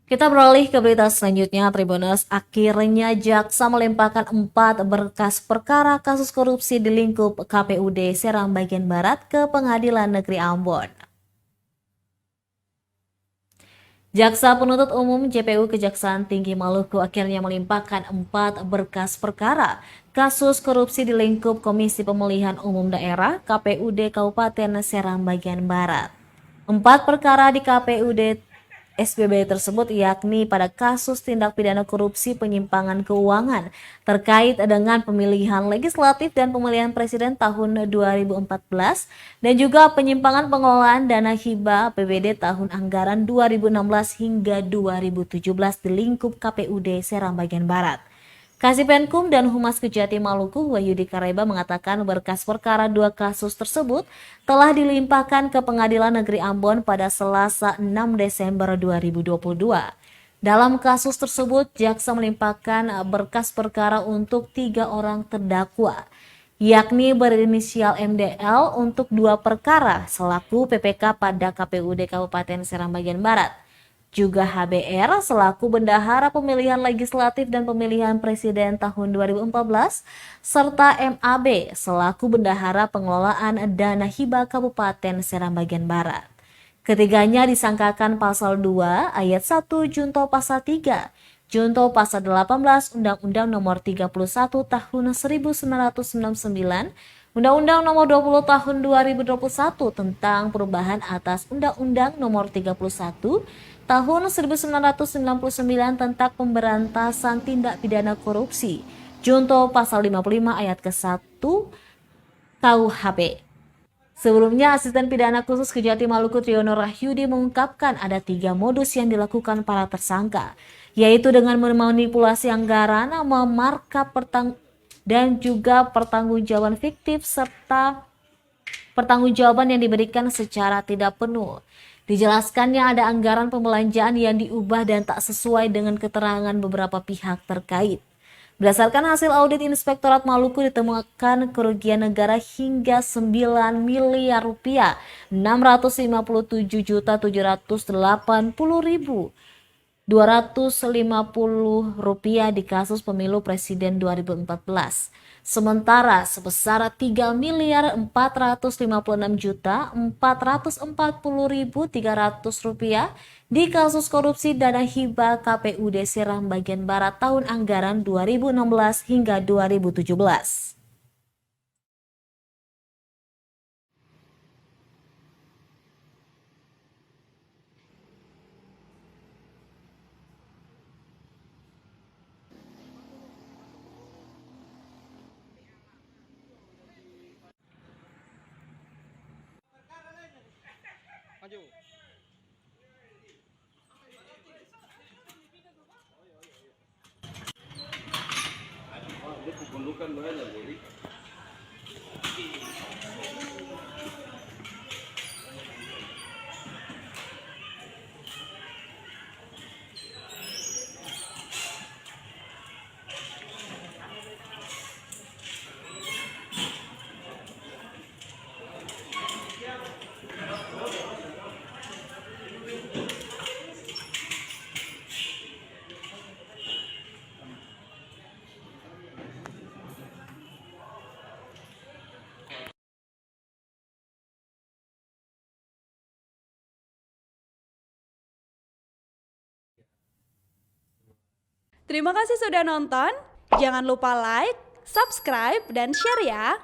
Kita beralih ke berita selanjutnya, Tribuners. Akhirnya jaksa melimpahkan 4 berkas perkara kasus korupsi di lingkup KPUD Serang bagian Barat ke Pengadilan Negeri Ambon. Jaksa Penuntut Umum JPU Kejaksaan Tinggi Maluku akhirnya melimpahkan 4 berkas perkara kasus korupsi di lingkup Komisi Pemilihan Umum Daerah KPUD Kabupaten Serang bagian Barat. 4 perkara di KPUD SBB tersebut yakni pada kasus tindak pidana korupsi penyimpangan keuangan terkait dengan pemilihan legislatif dan pemilihan presiden tahun 2014 dan juga penyimpangan pengelolaan dana hibah APBD tahun anggaran 2016 hingga 2017 di lingkup KPUD Serang bagian Barat. Kasipenkum dan Humas Kejati Maluku Wahyudi Kareba mengatakan berkas perkara 2 kasus tersebut telah dilimpahkan ke Pengadilan Negeri Ambon pada Selasa 6 Desember 2022. Dalam kasus tersebut, jaksa melimpahkan berkas perkara untuk 3 orang terdakwa, yakni berinisial MDL untuk 2 perkara selaku PPK pada KPUD Kabupaten Serang bagian Barat, juga HBR selaku Bendahara Pemilihan Legislatif dan Pemilihan Presiden tahun 2014, serta MAB selaku Bendahara Pengelolaan Dana Hibah Kabupaten Serang bagian Barat. Ketiganya disangkakan pasal 2 ayat 1 junto pasal 3, junto pasal 18 Undang-Undang Nomor 31 Tahun 1999, Undang-Undang Nomor 20 Tahun 2021 tentang perubahan atas Undang-Undang Nomor 31 Tahun 1999 tentang pemberantasan tindak pidana korupsi, junto pasal 55 ayat ke-1 KUHP. Sebelumnya, Asisten Pidana Khusus Kejati Maluku Triono Rahyudi mengungkapkan ada 3 modus yang dilakukan para tersangka, yaitu dengan memanipulasi anggaran, memarkup dan juga pertanggungjawaban fiktif serta pertanggungjawaban yang diberikan secara tidak penuh. Dijelaskannya ada anggaran pembelanjaan yang diubah dan tak sesuai dengan keterangan beberapa pihak terkait. Berdasarkan hasil audit Inspektorat Maluku ditemukan kerugian negara hingga 9 miliar rupiah, 657.780.250 rupiah di kasus pemilu presiden 2014. Sementara sebesar 3 miliar 456.440.300 rupiah di kasus korupsi dana hibah KPUD Serang bagian Barat tahun anggaran 2016 hingga 2017. Maju. Dia pukulukan banyak jadi. Terima kasih sudah nonton. Jangan lupa like, subscribe, dan share ya.